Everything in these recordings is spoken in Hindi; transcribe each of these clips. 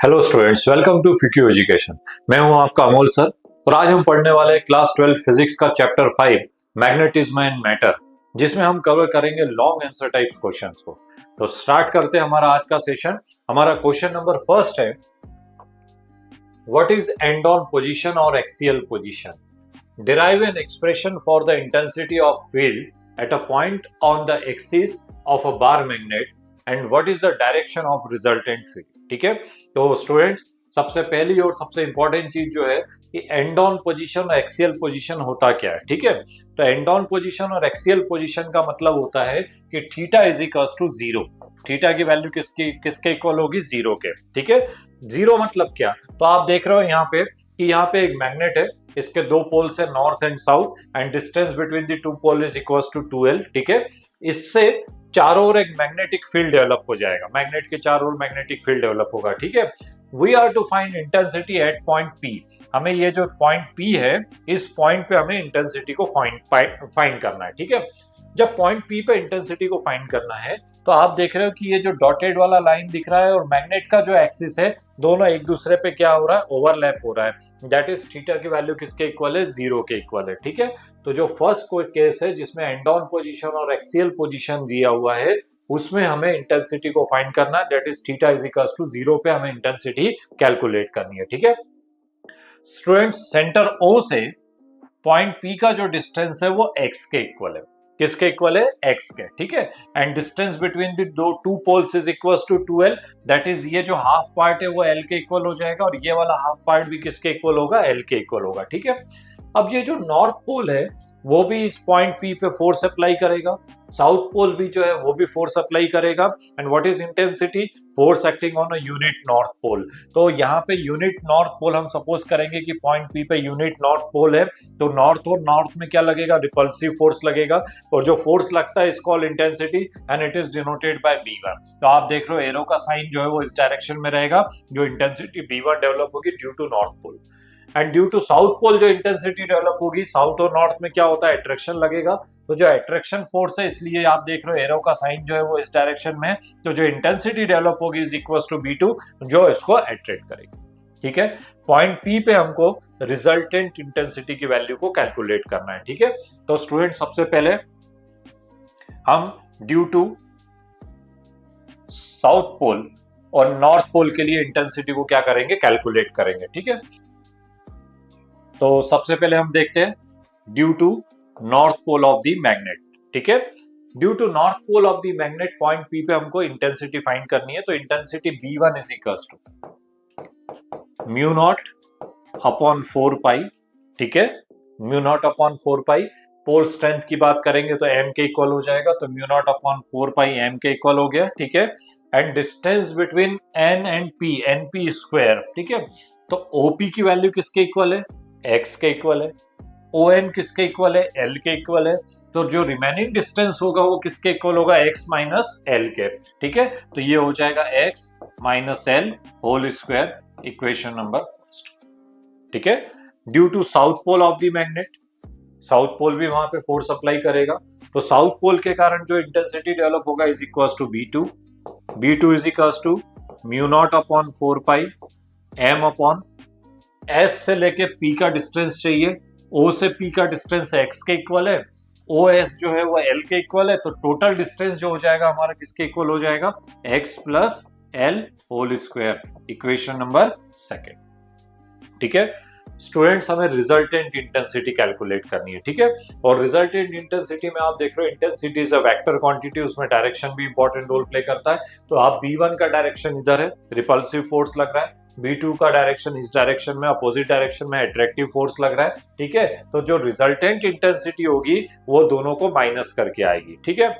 हेलो स्टूडेंट्स, वेलकम टू फ्यूक्यू एजुकेशन। मैं हूं आपका अमोल सर और आज हम पढ़ने वाले हैं क्लास 12 फिजिक्स का चैप्टर 5 मैग्नेटिज्म एंड मैटर, जिसमें हम कवर करेंगे लॉन्ग आंसर टाइप्स क्वेश्चंस को। तो स्टार्ट करते हैं हमारा आज का सेशन। हमारा क्वेश्चन नंबर फर्स्ट है, what is end on position और axial position? Derive an expression for the intensity of field at a point on the axis of a bar magnet and what is the direction of resultant field. ठीक है, तो स्टूडेंट्स सबसे पहली और सबसे इंपॉर्टेंट चीज जो है कि एंड ऑन पोजीशन और एक्सियल पोजीशन होता क्या है। ठीक है, तो एंड ऑन पोजीशन और एक्सियल पोजीशन का मतलब होता है कि theta is equals to zero. Theta की वैल्यू किसके इक्वल होगी? जीरो के। ठीक है, जीरो मतलब क्या? तो आप देख रहे हो यहाँ पे कि यहाँ पे एक मैग्नेट है, इसके दो पोल्स है north and south and distance between the two pole is equals to 2l। ठीक है, इससे चारों ओर एक मैग्नेटिक फील्ड डेवलप हो जाएगा, मैग्नेट के चारों ओर मैग्नेटिक फील्ड डेवलप होगा। ठीक है, we are to find intensity at point P। हमें ये जो पॉइंट P है, इस पॉइंट पे हमें इंटेंसिटी को फाइंड करना है। ठीक है, जब पॉइंट P पे इंटेंसिटी को फाइंड करना है तो आप देख रहे हो कि ये जो डॉटेड वाला लाइन दिख रहा है और मैग्नेट का जो एक्सिस है, दोनों एक दूसरे पे क्या हो रहा है? ओवरलैप हो रहा है। दैट इज थीटा की वैल्यू किसके इक्वल है? जीरो के इक्वल है। ठीक है, तो जो फर्स्ट कोई केस है जिसमें एंड ऑन पोजीशन और एक्सियल पोजीशन दिया हुआ है, उसमें हमें इंटेंसिटी को फाइंड करना है। That is theta is equals to zero पे हमें इंटेंसिटी कैलकुलेट करनी है। ठीक है स्टूडेंट्स, सेंटर O से पॉइंट P का जो डिस्टेंस है वो x के इक्वल है। किसके इक्वल है? x के। ठीक है, and distance between the two poles is equals to 2l। That is ये जो हाफ पार्ट है वो l के इक्वल हो जाएगा और ये वाला हाफ पार्ट भी किसके इक्वल होगा? l के इक्वल होगा। ठीक है, अब ये जो नॉर्थ पोल है वो भी इस पॉइंट P पे फोर्स अप्लाई करेगा, साउथ पोल भी जो है वो भी फोर्स अप्लाई करेगा। And what is intensity? Force acting on a unit north pole. तो यहाँ पे यूनिट नॉर्थ पोल हम सपोज करेंगे कि पॉइंट P पे यूनिट नॉर्थ पोल है, तो नॉर्थ और नॉर्थ में क्या लगेगा? रिपल्सिव फोर्स लगेगा, और जो फोर्स लगता है is called intensity and it is denoted bye B1। तो आप देख रहे हो एरो का साइन जो है वो इस डायरेक्शन में रहेगा, जो इंटेंसिटी B1 डेवलप होगी due to north pole. And due to south pole जो इंटेंसिटी डेवलप होगी, साउथ और नॉर्थ में क्या होता है? अट्रैक्शन लगेगा। तो जो अट्रैक्शन फोर्स है, इसलिए आप देख रहे हो एरो का साइन जो है वो इस डायरेक्शन में, तो जो इंटेंसिटी डेवलप होगी इज इक्वल्स टू B2, जो इसको अट्रैक्ट करेगी। ठीक है, पॉइंट P पे हमको रिजल्टेंट इंटेंसिटी की वैल्यू को कैलकुलेट करना है। ठीक है, तो स्टूडेंट सबसे पहले हम ड्यू टू साउथ पोल और नॉर्थ पोल के लिए इंटेंसिटी को क्या करेंगे? कैलकुलेट करेंगे। ठीक है, तो सबसे पहले हम देखते हैं due to north pole of the magnet. ठीक है, due to north pole of the magnet point P पे हमको इंटेंसिटी फाइंड करनी है। तो intensity B1 is equals to mu not upon 4 pi. ठीक है, mu not upon 4 pi. Pole strength की बात करेंगे तो m के इक्वल हो जाएगा, तो mu naught upon 4 pi m के इक्वल हो गया। ठीक है, and distance between n and p, np square. ठीक है, तो OP की वैल्यू किसके इक्वल है? x के इक्वल है। ON किसके इक्वल है? L के इक्वल है। तो जो रिमेनिंग डिस्टेंस होगा वो किसके इक्वल होगा? x माइनस L के। ठीक है, तो ये हो जाएगा x minus L whole square, equation number first. ठीक है, due to south pole of the magnet, south pole भी वहां पे फोर्स अप्लाई करेगा, तो साउथ पोल के कारण जो इंटेंसिटी डेवलप होगा is equals to B2। B2 is equals to mu not upon 4 pi m upon S से लेके P का डिस्टेंस चाहिए, O से P का डिस्टेंस x के इक्वल है, OS जो है वो L के इक्वल है, तो टोटल डिस्टेंस जो हो जाएगा हमारा किसके इक्वल हो जाएगा? x plus L whole square, equation number second. ठीक है स्टूडेंट्स, हमें रिजल्टेंट इंटेंसिटी कैलकुलेट करनी है। ठीक है, और रिजल्टेंट इंटेंसिटी में आप देख रहे हो intensity is a vector quantity, उसमें डायरेक्शन भी इंपॉर्टेंट रोल प्ले करता है। तो आप B1 का डायरेक्शन इधर है, रिपल्सिव फोर्स लग रहा है, B2 का डायरेक्शन इस डायरेक्शन में, अपोजिट डायरेक्शन में अट्रैक्टिव फोर्स लग रहा है। ठीक है, तो जो रिजल्टेंट इंटेंसिटी होगी वो दोनों को माइनस करके आएगी। ठीक है,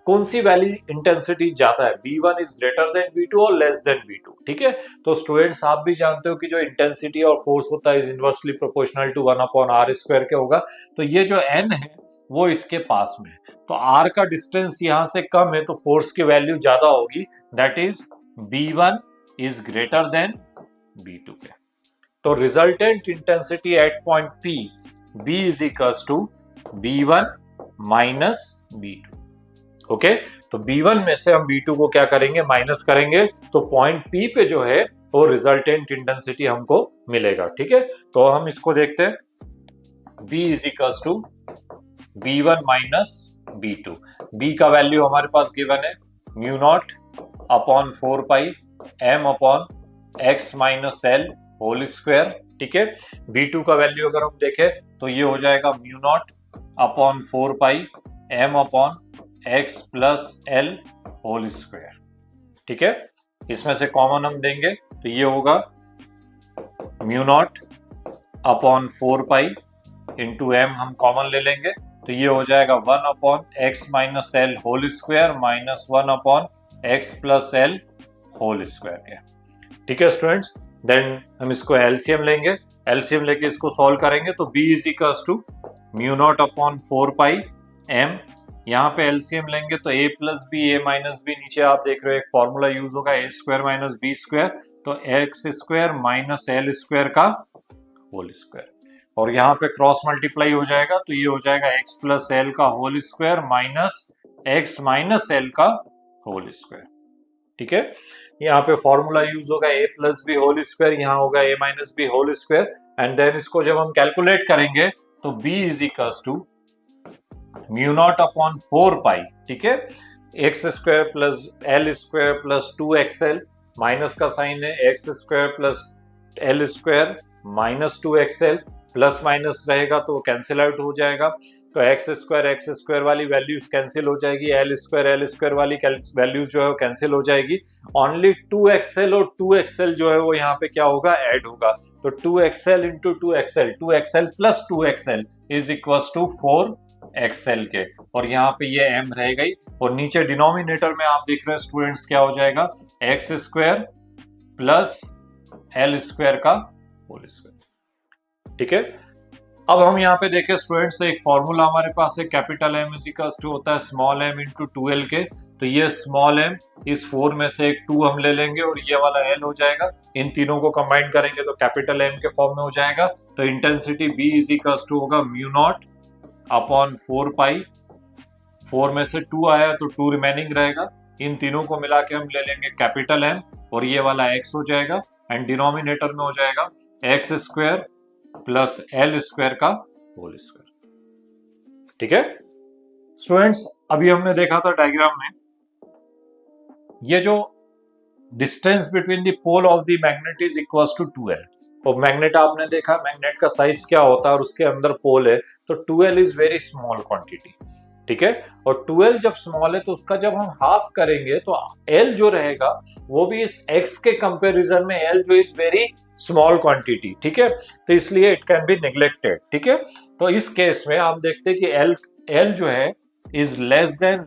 कौन सी वैल्यू इंटेंसिटी ज्यादा है? B1 is greater than B2 और लेस देन B2। ठीक है, तो स्टूडेंट्स आप भी जानते हो कि जो इंटेंसिटी और फोर्स होता है is inversely proportional to 1 upon r square के होगा। तो ये जो n है वो इसके पास में है, तो r का डिस्टेंस यहां से कम है तो फोर्स की वैल्यू ज्यादा होगी, that is B1 is greater than B2 पे। तो resultant intensity at point P, B is equals to B1 minus B2। Okay, तो B1 में से हम B2 को क्या करेंगे? माइनस करेंगे, तो पॉइंट P पे जो है वो रिजल्टेंट इंटेंसिटी हमको मिलेगा। ठीक है, तो हम इसको देखते हैं। B is equal to B1 minus B2। B का वैल्यू हमारे पास गिवन है mu not upon 4 pi m upon x minus L whole square. ठीक है, B2 का वैल्यू अगर हम देखें तो ये हो जाएगा mu not upon 4 pi m upon x plus L whole square. ठीक है, इसमें से कॉमन हम देंगे तो ये होगा mu not upon 4 pi into M, हम कॉमन ले लेंगे तो ये हो जाएगा 1 upon X minus L whole square minus 1 upon X plus L whole square के। ठीक है स्टूडेंट्स, देन हम इसको एलसीएम लेंगे, एलसीएम लेके इसको सॉल्व करेंगे तो b is equal to mu not upon 4 pi m, यहाँ पे एलसीएम लेंगे तो a plus B A minus B, नीचे आप देख रहे हो एक फॉर्मूला यूज होगा A square minus B square, तो x square minus L square का होल स्क्वायर, और यहाँ पे क्रॉस मल्टीप्लाई हो जाएगा तो ये हो जाएगा एक्स प्लस एल का whole square minus x minus l का होल स्क्वायर। ठीक है, यहाँ पे फॉर्मूला यूज होगा a plus b whole square, यहाँ होगा a minus b whole square, and then इसको जब हम कैलकुलेट करेंगे तो b is equal to mu not upon 4 pi, ठीक है, x square plus L square plus 2xl, minus का साइन है, x square plus L square minus 2xl, plus minus रहेगा तो कैंसिल आउट हो जाएगा, तो एक्स स्क्वायर वाली वैल्यूज कैंसिल हो जाएगी, एल स्क्वायर वाली वैल्यूज जो है वो कैंसिल हो जाएगी, ओनली 2xl और 2xl जो है वो यहाँ पे क्या होगा, ऐड होगा, तो 2xl into 2xl plus 2xl is equal to 4xl के, और यहाँ पे ये m रह गई, और नीचे डिनोमिनेटर में आप देख रहे हैं स्टूडेंट्स क्या हो जाएगा, x square plus L square का होल स्क्वायर। ठीक है, अब हम यहाँ पे देखें स्टूडेंट्स, एक फॉर्मूला हमारे पास है, capital M is equal to होता है स्मॉल m इंटू 2l के, तो ये स्मॉल m इस 4 में से एक 2 हम ले लेंगे और ये वाला l हो जाएगा, इन तीनों को कंबाइन करेंगे तो कैपिटल M के फॉर्म में हो जाएगा, तो intensity B is equal to होगा म्यू नॉट अपॉन 4 पाई, 4 में से 2 आया तो 2 रिमेनिंग रहेगा, इन तीनों को मिला के हम ले लेंगे कैपिटल M, और ये वाला x हो जाएगा, एंड डिनोमिनेटर में हो जाएगा x square plus L square का होल स्क्वायर। ठीक है स्टूडेंट्स, अभी हमने देखा था डायग्राम में ये जो distance between the pole of the magnet is equals to 2l, और मैग्नेट आपने देखा मैग्नेट का साइज क्या होता है और उसके अंदर पोल है, तो 2l is very small quantity. ठीक है, और 2l जब स्मॉल है तो उसका जब हम हाफ करेंगे तो l जो रहेगा वो भी इस x के कंपैरिजन में l जो इज वेरी स्मॉल क्वांटिटी। ठीक है, तो इसलिए इट कैन बी नेग्लेक्टेड। ठीक है, तो इस केस में आप देखते हैं कि l जो है इज लेस देन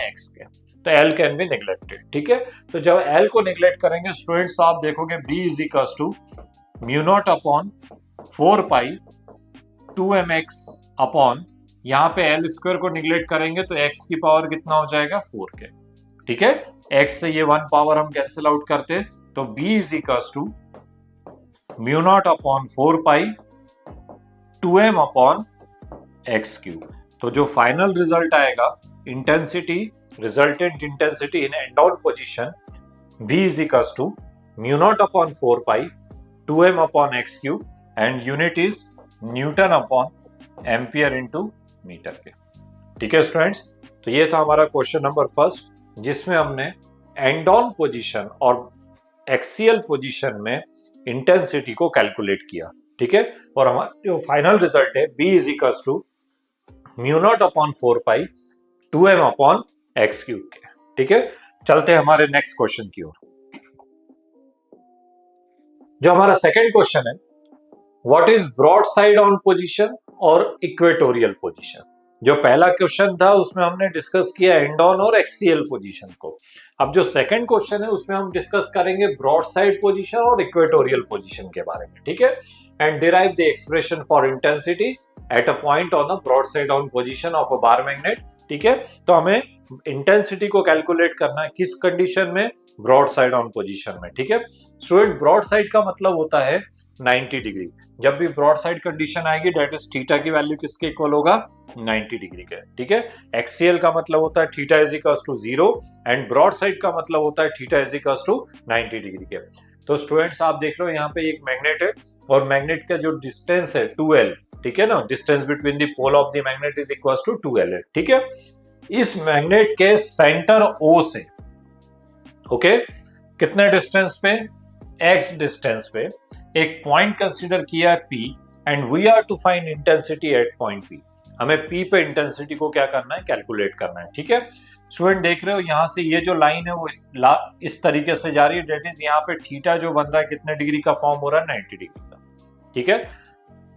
x के, तो l कैन बी नेग्लेक्टेड। ठीक है, तो जब l को नेग्लेक्ट करेंगे स्टूडेंट्स तो आप देखोगे b is equal to mu not upon 4 pi 2mx upon, यहाँ पे एल स्क्वायर को निगलेक्ट करेंगे तो x की पावर कितना हो जाएगा 4 के। ठीक है, x से ये 1 पावर हम कैंसिल आउट करते तो b is equal to mu not upon 4 pi 2m upon x cube. तो जो फाइनल रिजल्ट आएगा intensity, resultant intensity in end out position b is equal to mu not upon 4 pi 2m upon x cube, and unit is newton upon ampere into metre के। ठीक है स्टूडेंट्स, तो ये था हमारा क्वेश्चन नंबर फर्स्ट, जिसमें हमने एंड ऑन पोजीशन और एक्सियल पोजीशन में इंटेंसिटी को कैलकुलेट किया। ठीक है, और हमारा जो फाइनल रिजल्ट है b is equal to mu not upon 4 pi 2m upon x cube के। ठीक है, चलते हैं हमारे नेक्स्ट क्वेश्चन की ओर। जो हमारा सेकंड क्वेश्चन है, what is broad side on position और इक्वेटोरियल पोजीशन। जो पहला क्वेश्चन था उसमें हमने डिस्कस किया एंड ऑन और एक्सियल पोजीशन को, अब जो सेकंड क्वेश्चन है उसमें हम डिस्कस करेंगे ब्रॉड साइड पोजीशन और इक्वेटोरियल पोजीशन के बारे में। ठीक है, and derive the expression for intensity at a point on a broad side on position of a bar magnet. ठीक है, तो हमें इंटेंसिटी को कैलकुलेट करना है किस कंडीशन में, ब्रॉड साइड ऑन पोजीशन में। ठीक है स्टूडेंट, ब्रॉड साइड का मतलब होता है 90 डिग्री। जब भी ब्रॉड साइड कंडीशन आएगी डेट इज थीटा की वैल्यू किसके इक्वल होगा, 90 डिग्री के। ठीक है, एक्सियल का मतलब होता है theta is equal to 0, and broad side का मतलब होता है theta is equal to 90 degree के। तो स्टूडेंट्स आप देख रहे हो यहाँ पे एक मैग्नेट है और मैग्नेट का जो डिस्टेंस है 2L, ठीक है ना, distance between the pole of the magnet is equal to 2L है, ठीक है। इस मैग्नेट के सेंटर O से, ओके, कितने डिस्टेंस पे, x डिस्टेंस पे एक पॉइंट कंसीडर किया है P and we are to find intensity at point P। हमें P पे इंटेंसिटी को क्या करना है, कैलकुलेट करना है, ठीक है। स्टूडेंट देख रहे हो यहाँ से ये जो लाइन है वो इस तरीके से जा रही है, डेट इज यहाँ पे थीटा जो बन रहा है कितने डिग्री का फॉर्म हो रहा है, 90 डिग्री का, ठीक है।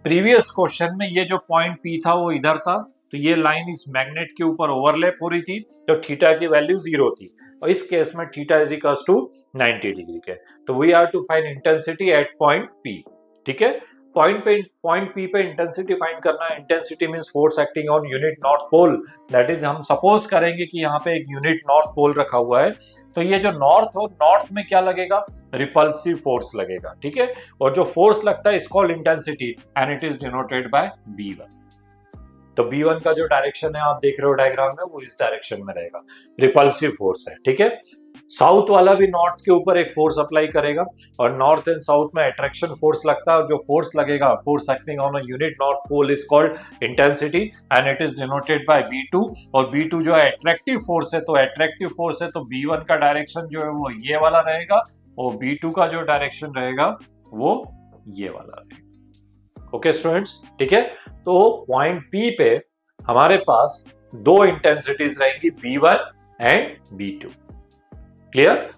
प्रीवियस क्वेश्चन में ये जो पॉइंट P था वो इधर था, तो ये लाइन इस मैग्नेट के ऊपर ओवरलैप हो रही थी, तो थीटा की वैल्यू 0 थी, और इस केस में theta is equal to 90 degree के। तो we are to find intensity at point P, ठीक है। पॉइंट P पे इंटेंसिटी फाइंड करना है। Intensity means force acting on unit north pole, that is हम सपोज करेंगे कि यहाँ पे एक यूनिट नॉर्थ पोल रखा हुआ है, तो ये जो नॉर्थ हो, नॉर्थ में क्या लगेगा, रिपल्सिव फोर्स लगेगा, ठीक है। और जो फोर्स लगता है is called intensity and it is denoted bye B1। तो B1 का जो डायरेक्शन है आप देख रहे हो डायग्राम में, वो इस डायरेक्शन में रहेगा, रिपल्सिव फोर्स है, ठीक है। साउथ वाला भी नॉर्थ के ऊपर एक फोर्स अप्लाई करेगा, और नॉर्थ एंड साउथ में अट्रैक्शन फोर्स लगता है, और जो फोर्स लगेगा, force acting on a unit north pole is called intensity and it is denoted by B2। और B2 जो है अट्रैक्टिव फोर्स है, तो अट्रैक्टिव फोर्स है तो B1 का डायरेक्शन जो है वो ये वाला रहेगा, और B2 का जो डायरेक्शन रहेगा वो ये वाला रहेगा। ओके स्टूडेंट्स, ठीक है। तो पॉइंट P पे हमारे पास दो इंटेंसिटीज रहेंगी, B1 and B2, clear.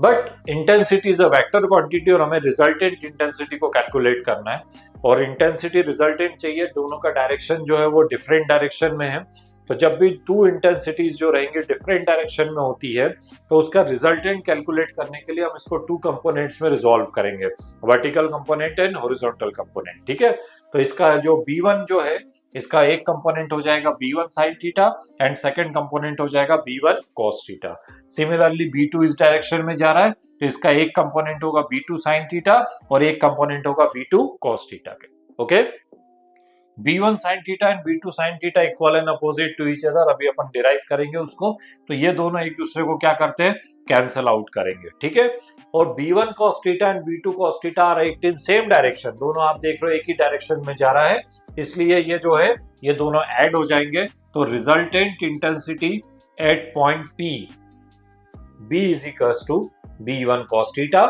But intensity is a vector quantity और हमें रिजल्टेंट इंटेंसिटी को कैलकुलेट करना है, और इंटेंसिटी रिजल्टेंट चाहिए, दोनों का डायरेक्शन जो है वो डिफरेंट डायरेक्शन में है। तो जब भी टू इंटेंसिटीज जो रहेंगे डिफरेंट डायरेक्शन में होती है, तो उसका रिजल्टेंट कैलकुलेट करने के लिए हम इसको टू कंपोनेंट्स में रिजॉल्व करेंगे, vertical component and horizontal component, ठीक है। तो इसका जो B1 जो है, इसका एक कंपोनेंट हो जाएगा B1 sin theta and second component हो जाएगा B1 cos theta. Similarly B2 इस डायरेक्शन में जा रहा है, तो इसका एक कंपोनेंट होगा B2 sin थीटा और एक कंपोनेंट होगा B2 cos थीटा के, okay. B1 sin theta and B2 sin theta equal and opposite to each other, अभी अपन डिराइव करेंगे उसको। तो ये दोनों एक दूसरे को क्या करते हैं, कैंसल आउट करेंगे, ठीक है। और B1 cos theta and B2 cos theta are act in same direction, दोनों आप देख रहे हो एक ही डायरेक्शन में जा रहा है, इसलिए ये जो है ये दोनों ऐड हो जाएंगे। तो resultant intensity at point P B is equals to B1 cos theta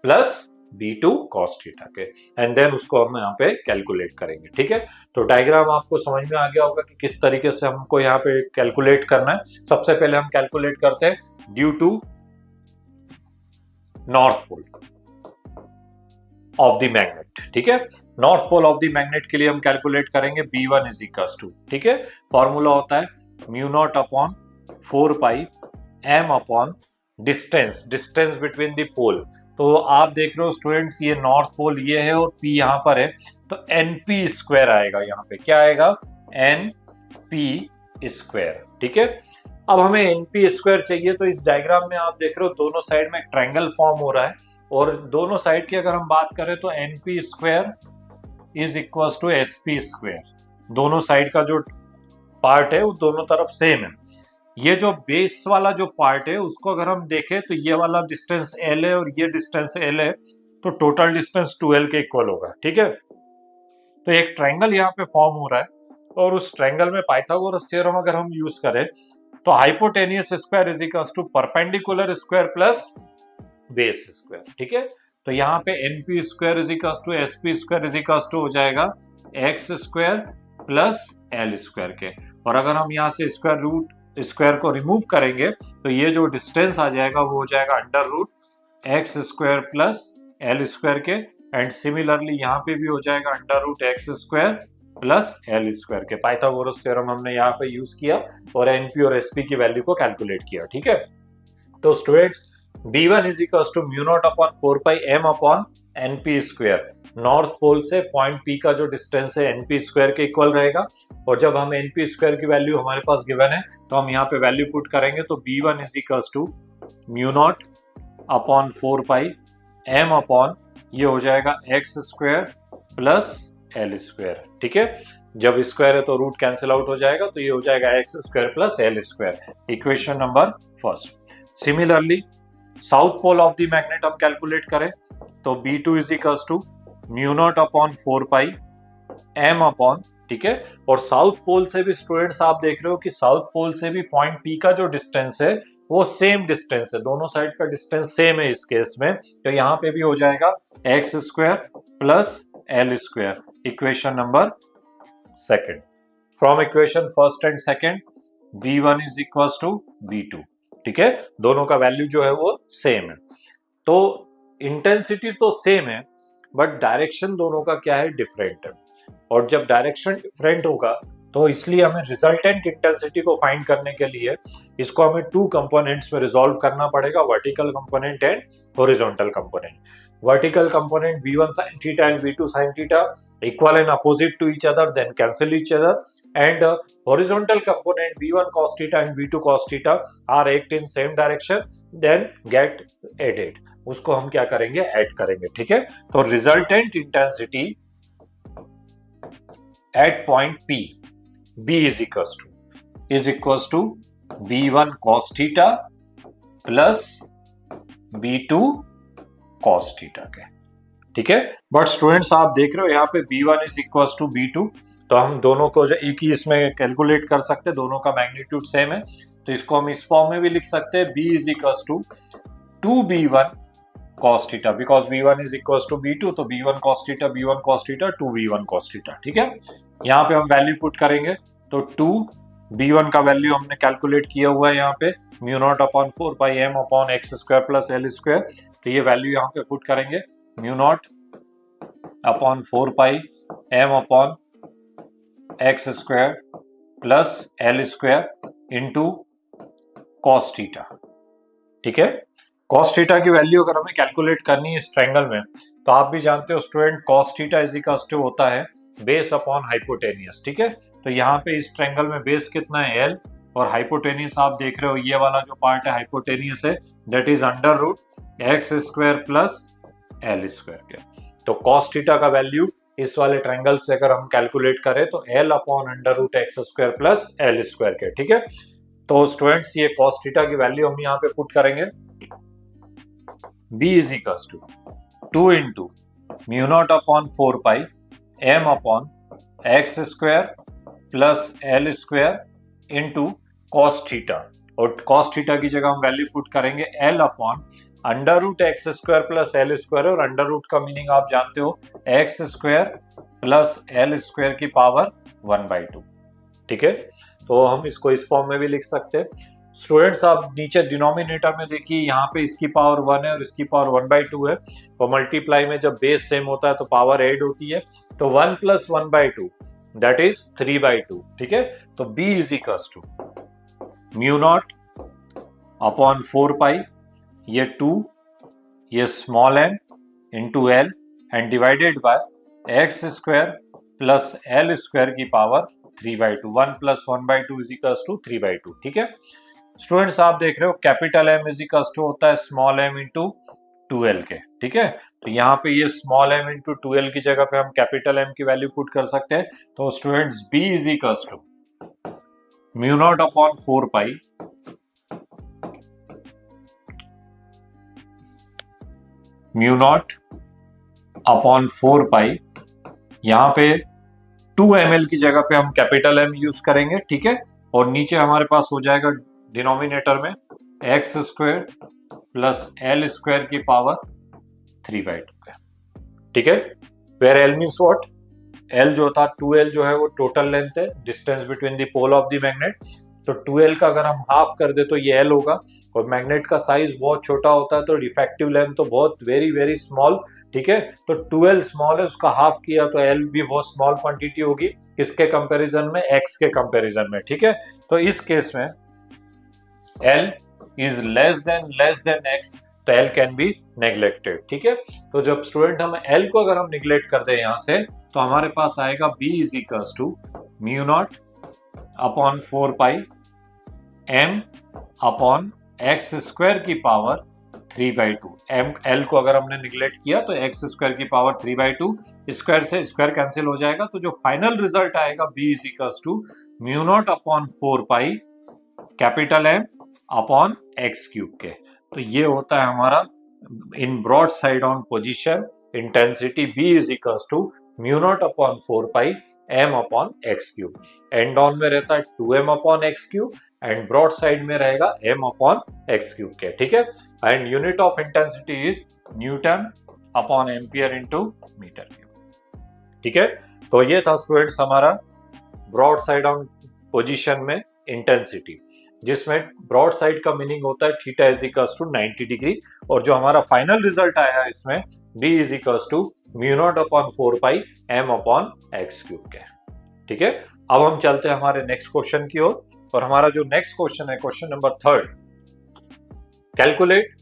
plus B2 cos theta के, एंड देन उसको हम यहाँ पे कैलकुलेट करेंगे, ठीक है। तो डायग्राम आपको समझ में आ गया होगा कि किस तरीके से हमको यहाँ पे कैलकुलेट करना है। सबसे पहले हम कैलकुलेट करते हैं due to north pole of the magnet, ठीक है। North pole of the magnet के लिए हम कैलकुलेट करेंगे B1 इज इक्वल टू, ठीक है, फॉर्मूला होता है mu not upon 4 pi m upon distance between the pole. तो आप देख रहे हो स्टूडेंट्स, ये नॉर्थ पोल ये है और P यहाँ पर है, तो NP स्क्वायर आएगा, यहाँ पे क्या आएगा, NP स्क्वायर, ठीक है। अब हमें NP स्क्वायर चाहिए, तो इस डायग्राम में आप देख रहे हो दोनों साइड में ट्रायंगल फॉर्म हो रहा है, और दोनों साइड की अगर हम बात करें तो NP square is equal to SP square. दोनों साइड का जो पार्ट है वो दोनों तरफ सेम है। ये जो बेस वाला जो पार्ट है उसको अगर हम देखें तो ये वाला डिस्टेंस L है और ये डिस्टेंस L है, तो टोटल डिस्टेंस 2L के इक्वल होगा, ठीक है। तो एक ट्रायंगल यहाँ पे फॉर्म हो रहा है, और उस ट्रायंगल में पाइथागोरस थ्योरम अगर हम यूज करें तो hypotenuse square is equal to perpendicular square plus base square, ठीक है। तो यहाँ पे NP square is equal to SP square is equal to हो जाएगा x square plus L square के, और अगर हम यहाँ से स्क्वायर रूट स्क्वायर को रिमूव करेंगे तो ये जो डिस्टेंस आ जाएगा वो हो जाएगा under root x square plus L square के, एंड सिमिलरली यहाँ पे भी हो जाएगा under root x square plus L square के। पाइथागोरस थ्योरम हमने यहाँ पे यूज किया और NP और SP की वैल्यू को कैलकुलेट किया, ठीक है। तो students B1 is equal to mu not upon 4 pi m upon NP square, north pole से पॉइंट P का जो डिस्टेंस है NP स्क्वायर के इक्वल रहेगा, और जब हम NP स्क्वायर की वैल्यू हमारे पास गिवन है तो हम यहाँ पे वैल्यू पुट करेंगे, तो B1 is equal to mu not upon 4 pi m upon ये हो जाएगा x square plus L square, ठीक है। जब स्क्वायर है तो रूट कैंसिल आउट हो जाएगा, तो ये हो जाएगा x square plus L square, equation number first. Similarly south pole of the magnet हम कैलकुलेट करें तो B2 is equal to mu not upon 4 pi m upon, ठीक है। और साउथ पोल से भी स्टूडेंट्स आप देख रहे हो कि साउथ पोल से भी पॉइंट P का जो डिस्टेंस है वो सेम डिस्टेंस है, दोनों साइड का डिस्टेंस सेम है इस केस में, तो यहाँ पे भी हो जाएगा x square plus L square, equation number second. From equation first and second B1 is equal to B2, ठीक है, दोनों का वैल्यू जो है वो सेम है। तो इंटेंसिटी तो सेम है बट डायरेक्शन दोनों का क्या है, डिफरेंट है। और जब डायरेक्शन डिफरेंट होगा तो इसलिए हमें रिजल्टेंट इंटेंसिटी को फाइंड करने के लिए इसको हमें टू कंपोनेंट्स में रिजॉल्व करना पड़ेगा, vertical component and horizontal component. Vertical component B1 sin theta and B2 sin theta equal and opposite to each other, then cancel each other, and horizontal component B1 cos theta and B2 cos theta are act in same direction, then get added, उसको हम क्या करेंगे, ऐड करेंगे, ठीक है। तो resultant intensity at point P B is equals to B1 cos theta plus B2 cos theta के, ठीक है। बट स्टूडेंट्स आप देख रहे हो यहाँ पे B1 is equals to B2, तो हम दोनों को जो एक ही इसमें कैलकुलेट कर सकते हैं, दोनों का मैग्नीट्यूड सेम है, तो इसको हम इस फॉर्म में भी लिख सकते हैं, B is equals to 2B1 cos theta, because B1 is equals to B2, तो B1 cos theta 2B1 cos theta, ठीक है। यहाँ पे हम वैल्यू पुट करेंगे तो 2B1 का वैल्यू हमने कैलकुलेट किया हुआ है यहाँ पे mu naught upon 4 pi m upon x square plus L square, तो ये वैल्यू यहाँ पे पुट करेंगे mu not upon 4 pi m upon x square plus L square into cos theta, ठीक है। कॉस थीटा की वैल्यू अगर हमें कैलकुलेट करनी है इस ट्रायंगल में, तो आप भी जानते हो student cos theta is equal to होता है बेस अपॉन हाइपोटेनियस, ठीक है। तो यहाँ पे इस ट्रायंगल में बेस कितना है, L, और हाइपोटेनियस आप देख रहे हो ये वाला जो पार्ट है हाइपोटेनियस है, that is under root x square plus L square के। तो कॉस थीटा का वैल्यू इस वाले ट्रायंगल से अगर हम कैलकुलेट करें तो L upon under root x square plus L square के, ठीक है। तो स्टूडेंट्स ये कॉस थीटा की वैल्यू हम यहाँ पे पुट करेंगे, B is equal to 2 into mu not upon 4 pi m upon x square plus L square into cos theta, और कॉस थीटा की जगह हम वैल्यू पुट करेंगे L upon under root x square plus L स्क्वायर, और अंडर रूट का मीनिंग आप जानते हो x square plus L square की पावर 1/2, ठीक है। तो हम इसको इस फॉर्म में भी लिख सकते हैं। स्टूडेंट्स आप नीचे डिनोमिनेटर में देखिए यहाँ पे इसकी पावर 1 है और इसकी पावर 1/2 है, तो मल्टीप्लाई में जब बेस सेम होता है तो पावर ऐड होती है, तो 1 प्लस 1/2 दैट इज 3/2, ठीक है। तो B is equal to mu not upon 4 pi, ये 2, ये small m into L and divided by x square plus L square की पावर 3/2, 1 प्लस 1/2 इज इक्वल टू 3/2, ठीक है। स्टूडेंट्स आप देख रहे हो capital M is equal to होता है स्मॉल m इंटू 2L के, ठीक है। तो यहाँ पे ये स्मॉल m इंटू 2L की जगह पे हम कैपिटल M की वैल्यू पुट कर सकते हैं, तो students B is equal to mu not upon 4 pi mu not upon 4 pi, यहाँ पे 2 ml की जगह पे हम कैपिटल M यूज करेंगे, ठीक है। और नीचे हमारे पास हो जाएगा डिनोमिनेटर में x square plus L square की पावर 3/2, ठीक है। Where L means what, L जो था 2L जो है वो टोटल लेंथ है, distance between the pole of the magnet, तो 2L का अगर हम हाफ कर दे तो ये L होगा, और मैग्नेट का साइज बहुत छोटा होता है तो रिफ्रैक्टिव लेंथ तो बहुत वेरी वेरी स्मॉल, ठीक है। तो 2L स्मॉल है, उसका हाफ किया तो L भी बहुत स्मॉल क्वांटिटी होगी, किसके कंपैरिजन में, X के कंपैरिजन में, ठीक है। तो इस केस में L is less than X, तो L कैन बी नेग्लेक्टेड, ठीक है। तो जब स्टूडेंट हम L को अगर हम निगलेक्ट कर दे यहाँ से, तो हमारे पास आएगा B is equal to mu not upon 4 pi m upon x square की पावर 3/2, m L को अगर हमने निगलेक्ट किया तो एक्स स्क्वायर की पावर 3/2, स्क्वायर से स्क्वायर कैंसिल हो जाएगा, तो जो फाइनल रिजल्ट आएगा B is equal to mu not upon 4 pi capital M upon x cube के। तो ये होता है हमारा in broad side on position intensity B is equals to mu not upon 4 pi m upon x cube. End on में रहता है 2m upon x cube end broad side में रहेगा m अपॉन एक्स क्यूब के, ठीक है। End unit of intensity is newton upon ampere into metre cube, ठीक है। तो ये था स्टूडेंट्स हमारा ब्रॉड साइड ऑन पोजीशन में इंटेंसिटी, जिसमें ब्रॉड साइड का मीनिंग होता है theta is equals to 90 degree, और जो हमारा फाइनल रिजल्ट आया है इसमें b is equals to mu not upon 4 pi m upon x cube के, ठीक है। अब हम चलते हैं हमारे नेक्स्ट क्वेश्चन की ओर, और हमारा जो नेक्स्ट क्वेश्चन है question number 3, calculate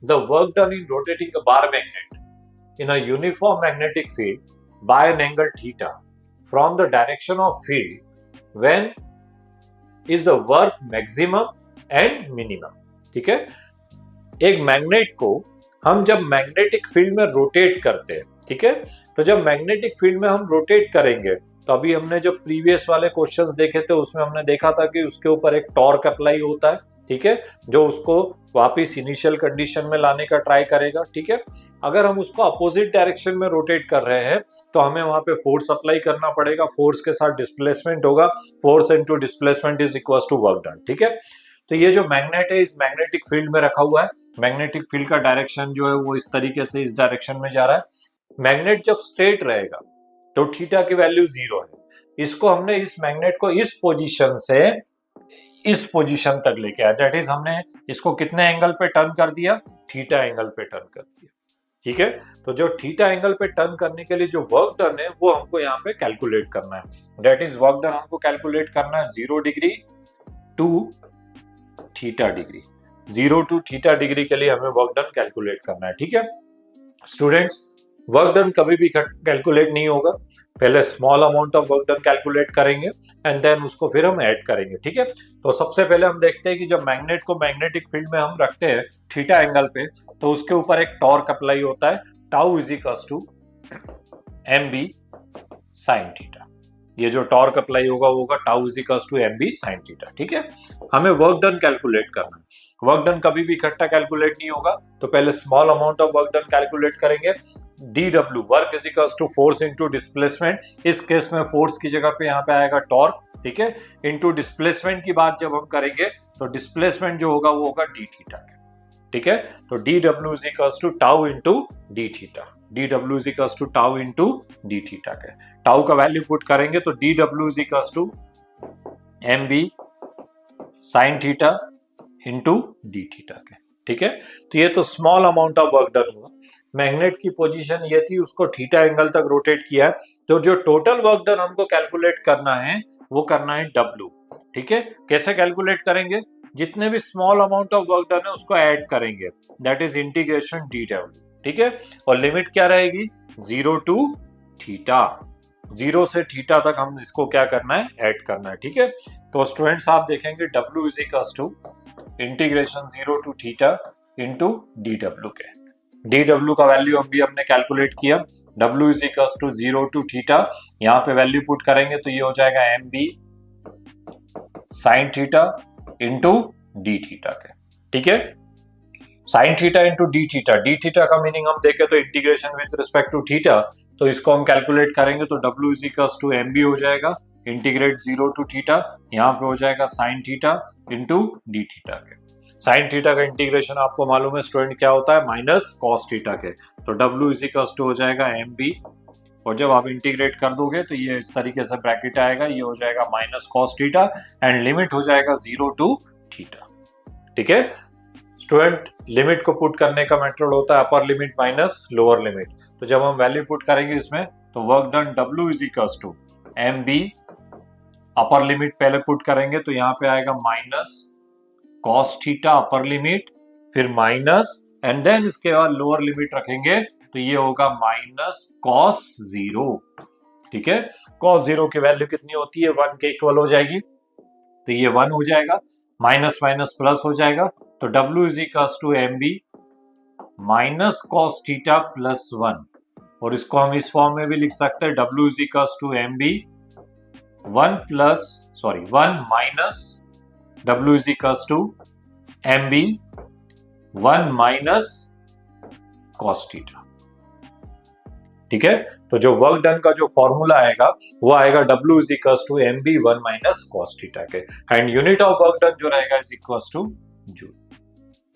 the work done in rotating a bar magnet in a uniform magnetic field by an angle theta from the direction of field when is the work maximum and minimum, ठीक है। एक मैग्नेट को हम जब मैग्नेटिक फील्ड में रोटेट करते हैं, ठीक है, तो जब मैग्नेटिक फील्ड में हम रोटेट करेंगे, तो अभी हमने जो प्रीवियस वाले क्वेश्चंस देखे थे उसमें हमने देखा था कि उसके ऊपर एक टॉर्क अप्लाई होता है, ठीक है, जो उसको वापस इनिशियल कंडीशन में लाने का ट्राई करेगा, ठीक है। अगर हम उसको अपोजिट डायरेक्शन में रोटेट कर रहे हैं तो हमें वहां पे फोर्स अप्लाई करना पड़ेगा, फोर्स के साथ डिस्प्लेसमेंट होगा, force into displacement is equals to work done, ठीक है। तो ये जो मैग्नेट है इस मैग्नेटिक फील्ड में रखा हुआ है, मैग्नेटिक फील्ड का डायरेक्शन जो है वो इस तरीके से इस डायरेक्शन में जा रहा है। मैग्नेट जब स्ट्रेट रहेगा तो थीटा की वैल्यू 0 है। इसको हमने इस मैग्नेट को इस पोजीशन से इस पोजीशन तक लेके आया, दैट इज हमने इसको कितने एंगल पे टर्न कर दिया, थीटा एंगल पे टर्न कर दिया, ठीक है। तो जो थीटा एंगल पे टर्न करने के लिए जो वर्क डन है वो हमको यहाँ पे कैलकुलेट करना है, दैट इज वर्क डन हमको कैलकुलेट करना है 0 degree to theta degree, 0 to theta degree के लिए हमें वर्क डन कैलकुलेट करना है, ठीक है। स्टूडेंट्स, वर्क डन कभी भी कैलकुलेट नहीं होगा, पहले small amount of work done calculate करेंगे एंड देन उसको फिर हम ऐड करेंगे, ठीक है। तो सबसे पहले हम देखते हैं कि जब मैग्नेट को मैग्नेटिक फील्ड में हम रखते हैं थीटा एंगल पे, तो उसके ऊपर एक टॉर्क अप्लाई होता है, tau is equals to M B sine theta. ये जो टॉर्क अप्लाई होगा वो होगा tau is equals to M B sine theta, ठीक है। हमें वर्क डन कैलकुलेट करना है, वर्क डन कभी भी इकट्ठा कैलकुलेट नहीं होगा, तो पहले small amount of work done calculate करेंगे। dw work is equals to force into displacement, इस केस में फोर्स की जगह पे यहाँ पे आएगा टॉर्क, ठीक है, इनटू डिस्प्लेसमेंट की बात जब हम करेंगे तो डिस्प्लेसमेंट जो होगा वो होगा डी थीटा, ठीक है। तो dw is equals to tau into d theta, dw is equals to tau into d theta के, टाउ का वैल्यू पुट करेंगे तो dw is equals to M B sine theta into d theta के, ठीक है। तो ये तो small amount of work done हुआ, मैग्नेट की पोजीशन ये थी, उसको थीटा एंगल तक रोटेट किया है, तो जो टोटल वर्क डन हमको कैलकुलेट करना है वो करना है W, ठीक है। कैसे कैलकुलेट करेंगे, जितने भी small amount of work done है उसको ऐड करेंगे, दैट इज इंटीग्रेशन dW, ठीक है। और लिमिट क्या रहेगी, 0 टू थीटा, 0 से थीटा तक हम इसको क्या करना है, ऐड करना है, ठीक है। तो स्टूडेंट्स आप देखेंगे W is equals to integration 0 to theta into dW के, dW का वैल्यू अभी हमने कैलकुलेट किया, W is equals to 0 to theta, यहाँ पे वैल्यू पुट करेंगे तो ये हो जाएगा M B sine theta into d theta के, ठीक है। Sine theta into d theta, d theta का मीनिंग हम देखें तो integration with respect to theta, तो इसको हम कैलकुलेट करेंगे तो W is equals to M B हो जाएगा, इंटीग्रेट 0 टू थीटा, यहाँ पे हो जाएगा sign theta into d theta के। साइन थीटा का इंटीग्रेशन आपको मालूम है स्टूडेंट क्या होता है, माइनस कॉस थीटा के, तो W इज इक्वल्स टू हो जाएगा एम बी, और जब आप इंटीग्रेट कर दोगे तो ये इस तरीके से ब्रैकेट आएगा, ये हो जाएगा minus cos theta and limit हो जाएगा 0 टू थीटा, ठीक है। स्टूडेंट, लिमिट को पुट करने का मेथड होता है upper limit minus lower limit, तो जब हम वैल्यू पुट करेंगे इसमें तो work done W is equals to M B, upper limit पहले पुट करेंगे तो यहाँ पे आएगा minus cos theta upper limit, फिर माइनस एंड देन इसके बाद लोअर लिमिट रखेंगे तो ये होगा माइनस कॉस 0, ठीक है। कॉस 0 की वैल्यू कितनी होती है, 1 के इक्वल हो जाएगी, तो ये 1 हो जाएगा, माइनस माइनस प्लस हो जाएगा, तो W is equals to M B minus cos theta plus 1, और इसको हम इस फॉर्म में भी लिख सकते हैं, W is equals to M B 1 minus W is equals to M B 1 minus cos theta. ठीक है, तो जो वर्क डन का जो फॉर्मूला आएगा वो आएगा W is equals to MB 1 minus cos theta के, and unit of work done जो रहेगा इज इक्वल्स टू जूल।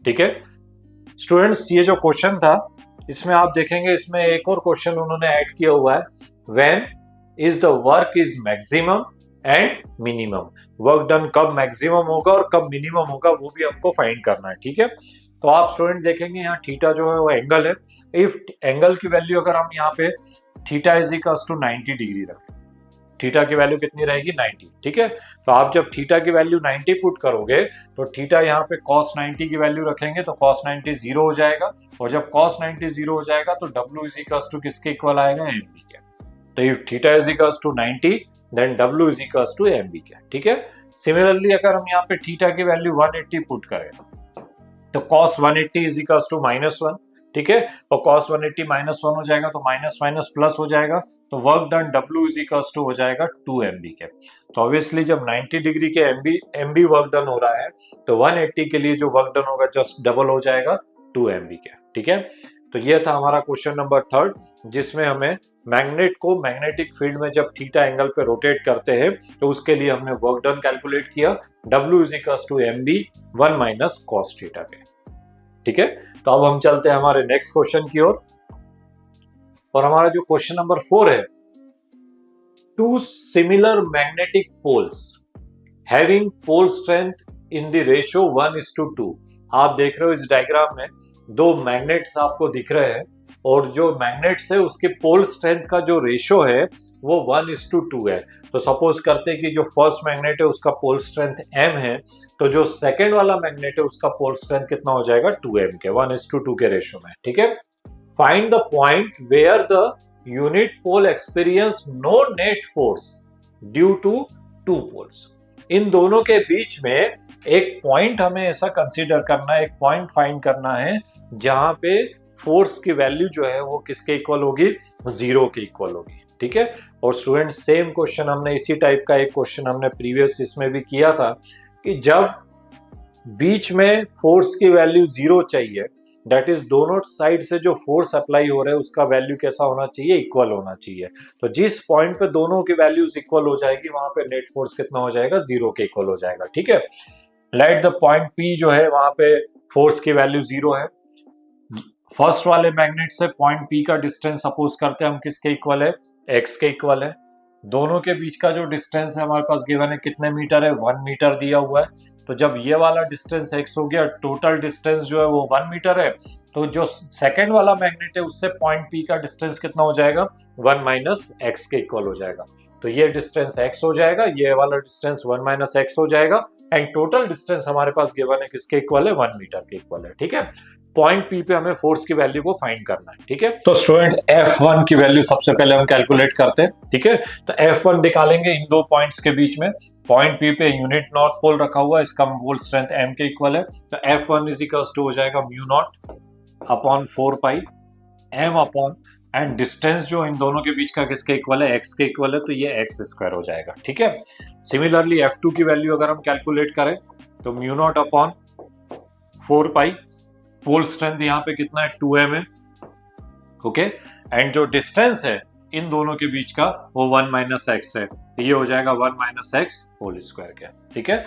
ठीक है स्टूडेंट्स, ये जो क्वेश्चन था इसमें आप देखेंगे इसमें एक और क्वेश्चन उन्होंने ऐड किया हुआ है, when is the work is maximum and minimum. Work done कब मैक्सिमम होगा और कब मिनिमम होगा वो भी हमको फाइंड करना है। ठीक है, तो आप स्टूडेंट देखेंगे यहाँ थीटा जो है वो एंगल है। इफ एंगल की वैल्यू अगर हम यहाँ पे theta is equals to 90 degree रखें, थीटा की वैल्यू कितनी रहेगी 90। ठीक है, तो आप जब थीटा की वैल्यू 90 पुट करोगे तो थीटा यहाँ पे cos 90 की वैल्यू रखेंगे तो cos 90 जीरो हो जाएगा, और जब cos 90 जीरो हो जाएगा तो W इज इक्वल्स टू किसके इक्वल आएगा MB के। तो if theta is equals to 90 then W is equals to MB के। ठीक है, सिमिलरली अगर हम यहाँ पे थीटा की वैल्यू 180 पुट करें तो cos 180 इज इक्वल्स टू -1। ठीक है, और cos 180 -1 हो जाएगा तो माइनस माइनस प्लस हो जाएगा, तो work done W is equals to हो जाएगा 2 MB के। तो ऑब्वियसली जब 90 डिग्री के MB वर्क डन हो रहा है तो 180 के लिए जो वर्क डन होगा जस्ट डबल हो जाएगा 2 MB के। ठीक है, तो ये था हमारा क्वेश्चन नंबर 3 जिसमें हमें मैग्नेट को मैग्नेटिक फील्ड में जब थीटा एंगल पे रोटेट करते हैं तो उसके लिए हमने वर्क डन कैलकुलेट किया, W is equals to MB 1 minus cos theta के। ठीक है, तो अब हम चलते हैं हमारे नेक्स्ट क्वेश्चन की ओर, और हमारा जो क्वेश्चन नंबर 4 है, two similar magnetic poles having pole strength in the ratio 1:2। आप देख रहे हो इस डायग्राम में दो मैग्नेट्स आपको दिख रहे हैं, और जो मैग्नेट्स है उसके पोल स्ट्रेंथ का जो रेशियो है वो 1:2 है। तो सपोज करते हैं कि जो फर्स्ट मैग्नेट है उसका पोल स्ट्रेंथ m है, तो जो सेकेंड वाला मैग्नेट है उसका पोल स्ट्रेंथ कितना हो जाएगा 2m के, 1:2 के रेशियो में। ठीक है, find the point where the unit pole experience no net force due to two poles. इन दोनों के बीच में एक पॉइंट हमें ऐसा कंसीडर करना है, एक पॉइंट फाइंड करना है जहां पे फोर्स की वैल्यू जो है वो किसके इक्वल होगी, 0 के इक्वल होगी। ठीक है, और स्टूडेंट सेम क्वेश्चन हमने इसी टाइप का एक क्वेश्चन हमने प्रीवियस इसमें भी किया था कि जब बीच में फोर्स की वैल्यू 0 चाहिए, दैट इज दोनों साइड से जो फोर्स अप्लाई हो रहा है उसका वैल्यू कैसा होना चाहिए, इक्वल होना चाहिए। तो जिस पॉइंट पे दोनों की वैल्यूज इक्वल हो जाएगी वहां पे नेट फोर्स कितना हो जाएगा, 0 के इक्वल हो जाएगा। ठीक है, लेट द पॉइंट P जो है वहां पे फोर्स की वैल्यू 0 है। फर्स्ट वाले मैग्नेट से पॉइंट P का डिस्टेंस सपोज करते हैं हम किसके इक्वल है, x के इक्वल है। दोनों के बीच का जो डिस्टेंस है हमारे पास गिवन है कितने मीटर है, 1 मीटर दिया हुआ है। तो जब ये वाला डिस्टेंस x हो गया, टोटल डिस्टेंस जो है वो 1 मीटर है, तो जो सेकेंड वाला मैग्नेट है उससे पॉइंट P का डिस्टेंस कितना हो जाएगा, 1 माइनस x के इक्वल हो जाएगा। तो ये डिस्टेंस x हो जाएगा, ये वाला डिस्टेंस 1 माइनस x हो जाएगा, एंड टोटल डिस्टेंस हमारे पास गिवन है किसके इक्वल है, 1 मीटर के इक्वल है। ठीक है, पॉइंट P पे हमें फोर्स की वैल्यू को फाइंड करना है। ठीक है, तो स्टूडेंट्स F1 की वैल्यू सबसे पहले हम कैलकुलेट करते हैं। ठीक है, तो F1 निकालेंगे इन दो पॉइंट्स के बीच में। पॉइंट P पे यूनिट नॉर्थ पोल रखा हुआ है, इसका पोल स्ट्रेंथ m के इक्वल है, तो F1 इज इक्वल्स टू हो जाएगा mu not upon 4 pi m upon, and distance जो इन दोनों के बीच का किसके इक्वल है, x के इक्वल है, तो ये x स्क्वायर हो जाएगा। ठीक है, सिमिलरली F2 की वैल्यू अगर हम कैलकुलेट करें तो mu naught upon 4 pi, pole strength यहाँ पे कितना है, 2m है। ओके, एंड जो डिस्टेंस है इन दोनों के बीच का वो 1 माइनस एक्स है, तो ये हो जाएगा 1 माइनस एक्स होल स्क्वायर के। ठीक है,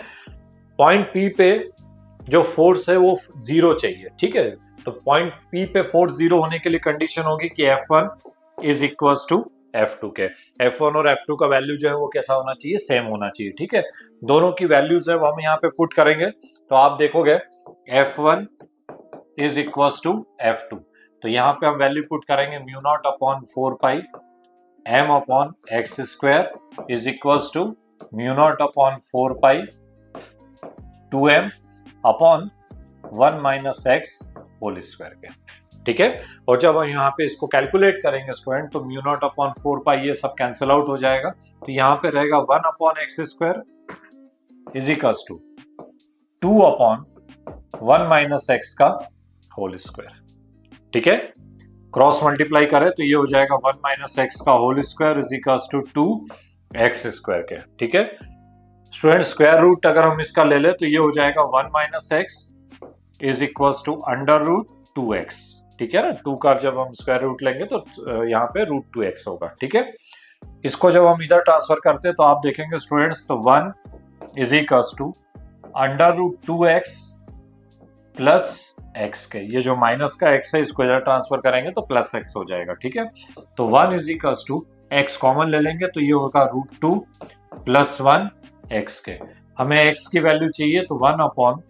पॉइंट P पे जो फोर्स है वो 0 चाहिए। ठीक है, तो पॉइंट P पे फोर्स 0 होने के लिए कंडीशन होगी कि F1 is equals to F2 के। F1 और F2 का वैल्यू जो है वो कैसा होना चाहिए, सेम होना चाहिए। ठीक है, दोनों की वैल्यूज है वो हम यहाँ पे पुट करेंगे, तो आप देखोगे F1 is equals to F2, तो यहाँ पे हम वैल्यू पुट करेंगे mu not upon 4 pi m upon x square is equals to mu not upon 4 pi 2m upon 1 minus x whole square के। ठीक है, और जब हम यहाँ पे इसको कैलकुलेट करेंगे स्टूडेंट तो म्यू नॉट अपॉन 4 पाई ये सब कैंसिल आउट हो जाएगा, तो यहाँ पे रहेगा 1 upon x square is equals to 2 upon 1 minus x का होल स्क्वायर। ठीक है, क्रॉस मल्टीप्लाई करें तो ये हो जाएगा 1 माइनस एक्स का whole square is equals to 2 x square के। ठीक है, स्टूडेंट स्क्वायर रूट अगर हम इसका ले ले तो ये हो जाएगा 1 minus x is equal to under root 2x। ठीक है ना, 2 का जब हम स्क्वायर रूट लेंगे तो यहाँ पे रूट 2x होगा। ठीक है, इसको जब हम इधर ट्रांसफर करते हैं तो आप देखेंगे स्टूडेंट्स, तो 1 is equal to under root 2x plus x के, ये जो माइनस का x है इसको इधर ट्रांसफर करेंगे तो प्लस x हो जाएगा। ठीक है, तो 1 is equal to x common ले लेंगे तो ये होगा रूट 2 प्लस 1 x के। हमें x की वैल्यू चाहिए तो 1 अपॉन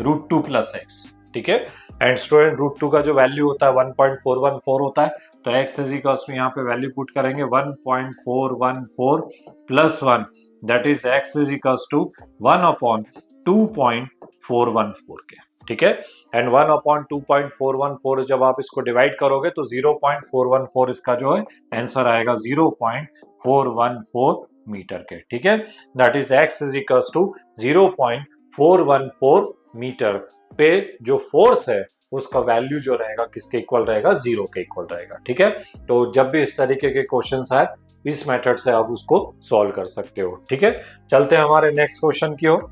रूट 2 प्लस x। ठीक है, एंड स्टूडेंट रूट 2 का जो वैल्यू होता है 1.414 होता है, तो x इज इक्वल टू यहाँ पे वैल्यू पुट करेंगे 1.414 plus 1, that is x is equal to 1 upon 2.414 के। ठीक है, एंड 1 अपॉन 2.414 जब आप इसको डिवाइड करोगे तो 0.414 इसका जो है आंसर आएगा 0.414 मीटर के। ठीक है, that is x is equal to 0.414 metre पे जो फोर्स है उसका वैल्यू जो रहेगा किसके इक्वल रहेगा, 0 के इक्वल रहेगा। ठीक है, तो जब भी इस तरीके के क्वेश्चंस आए इस मेथड से आप उसको सॉल्व कर सकते हो। ठीक है, चलते हैं हमारे नेक्स्ट क्वेश्चन की ओर।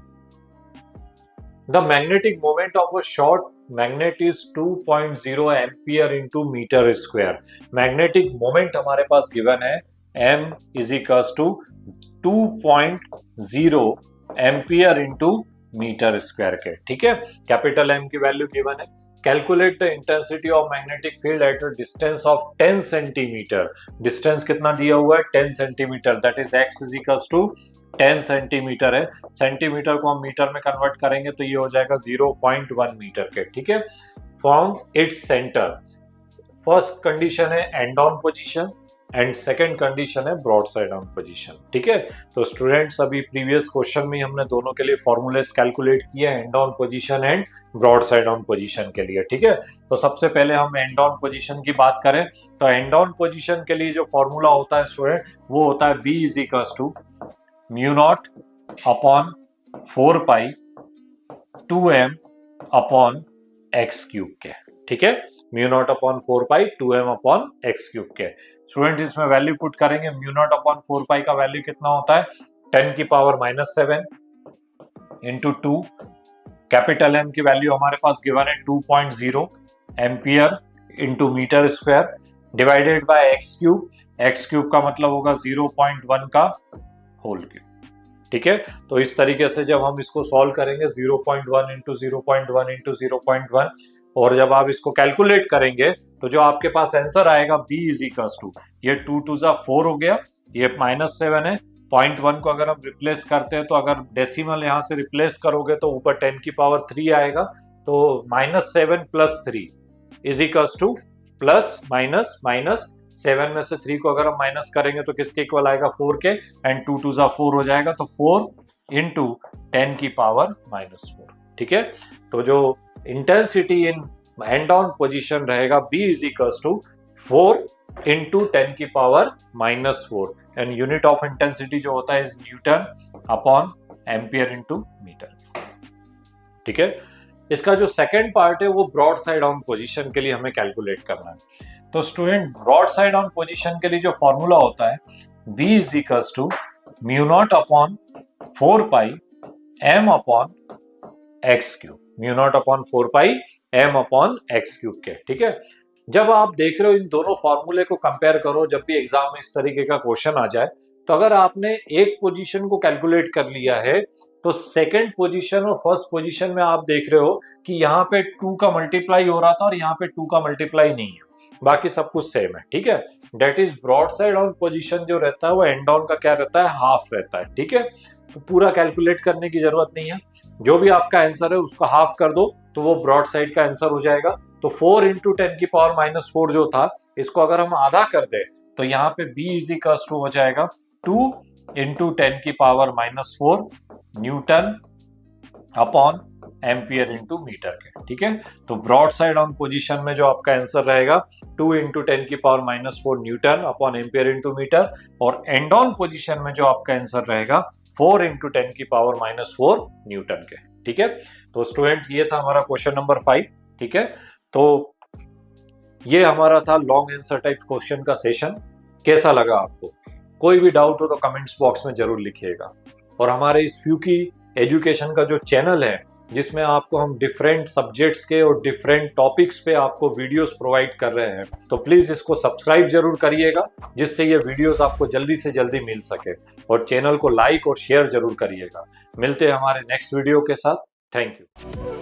The magnetic moment of a short magnet is 2.0 ampere into metre square. Magnetic moment हमारे पास गिवन है m is equal to 2.0 ampere into metre square के। ठीक है, कैपिटल M की वैल्यू गिवन है। Calculate the intensity of magnetic field at a distance of 10 centimetre. Distance कितना दिया हुआ है, 10 centimetre, that is x is equal to 10 centimetre है। सेंटीमीटर को हम मीटर में कन्वर्ट करेंगे तो ये हो जाएगा 0.1 मीटर के। ठीक है, from its centre, first condition है end on position and second condition है ब्रॉड साइड ऑन पोजीशन। ठीक है, तो स्टूडेंट्स अभी प्रीवियस क्वेश्चन में हमने दोनों के लिए फॉर्मूलेस कैलकुलेट किए, end on position and broad side on position के लिए। ठीक है, तो सबसे पहले हम एंड ऑन पोजीशन की बात करें तो एंड ऑन पोजीशन के लिए जो फॉर्मूला होता है स्टूडेंट वो होता है b is equal to mu not upon 4 pi 2m upon x cube के। ठीक है, mu not upon 4 pi 2m upon x cube के। स्टूडेंट इसमें वैल्यू पुट करेंगे, म्यू नॉट अपॉन 4 पाई का वैल्यू कितना होता है 10 की पावर -7 इंटू 2, कैपिटल M की वैल्यू हमारे पास गिवन है 2.0 ampere into metre square divided by x cube. X cube का मतलब होगा 0.1 का होल क्यूब। ठीक है, तो इस तरीके से जब हम इसको सॉल्व करेंगे 0.1 इंटू 0.1 इंटू 0.1, और जब आप इसको कैलकुलेट करेंगे तो जो आपके पास आंसर आएगा b इज इक्वल टू, ये 2 2 जा 4 हो गया, ये -7 है, 0.1 को अगर हम रिप्लेस करते हैं तो अगर डेसिमल यहाँ से रिप्लेस करोगे तो ऊपर 10 की पावर 3 आएगा, तो -7 plus 3 is equal two plus minus minus 7 में से 3 को अगर हम माइनस करेंगे तो किसके इक्वल आएगा 4 के, एंड 2 2 जा 4 हो जाएगा, तो 4 इंटू 10 की पावर -4। ठीक है, तो जो intensity in end on position रहेगा b is equal to 4 into 10 की power -4, and unit of intensity जो होता है newton upon ampere into metre. ठीक है, इसका जो सेकेंड पार्ट है वो ब्रॉड साइड ऑन पोजीशन के लिए हमें कैलकुलेट करना है। तो student broad side on position के लिए जो फॉर्मूला होता है b is equal to mu not upon 4 pi m upon x cube, mu not upon 4 pi m upon x cube के। ठीक है, जब आप देख रहे हो इन दोनों फॉर्मूले को कंपेयर करो, जब भी एग्जाम में इस तरीके का क्वेश्चन आ जाए तो अगर आपने एक पोजीशन को कैलकुलेट कर लिया है तो सेकंड पोजीशन और फर्स्ट पोजीशन में आप देख रहे हो कि यहाँ पे 2 का मल्टीप्लाई हो रहा था और यहाँ पे 2 का मल्टीप्लाई नहीं है, बाकी सब कुछ सेम है। ठीक है, that is broad side on position जो रहता है वो एंड ऑन का क्या रहता है, हाफ रहता है। ठीक है, तो पूरा कैलकुलेट करने की जरूरत नहीं है, जो भी आपका आंसर है उसको हाफ कर दो तो वो ब्रॉड साइड का आंसर हो जाएगा। तो 4 इंटू 10 की पावर -4 जो था इसको अगर हम आधा कर दे तो यहाँ पे b इज इक्वल टू हो जाएगा 2 इंटू 10 की power -4 newton upon ampere into metre के। ठीक है, तो ब्रॉड साइड ऑन पोजीशन में जो आपका आंसर रहेगा 2 इंटू 10 की power -4 newton upon ampere into metre, और एंड ऑन पोजीशन में जो आपका आंसर रहेगा 4 इंटू 10 की पावर -4 न्यूटन के। ठीक है, तो स्टूडेंट ये था हमारा क्वेश्चन नंबर 5। ठीक है, तो ये हमारा था लॉन्ग आंसर टाइप क्वेश्चन का सेशन। कैसा लगा आपको? कोई भी डाउट हो तो कमेंट्स बॉक्स में जरूर लिखिएगा, और हमारे इस फ्यूकी एजुकेशन का जो चैनल है जिसमें आपको हम डिफरेंट सब्जेक्ट्स के और डिफरेंट टॉपिक्स पे आपको वीडियोस प्रोवाइड कर रहे हैं। तो प्लीज इसको सब्सक्राइब जरूर करिएगा, जिससे ये वीडियोस आपको जल्दी से जल्दी मिल सके, और चैनल को लाइक और शेयर जरूर करिएगा। मिलते हैं हमारे नेक्स्ट वीडियो के साथ। Thank you.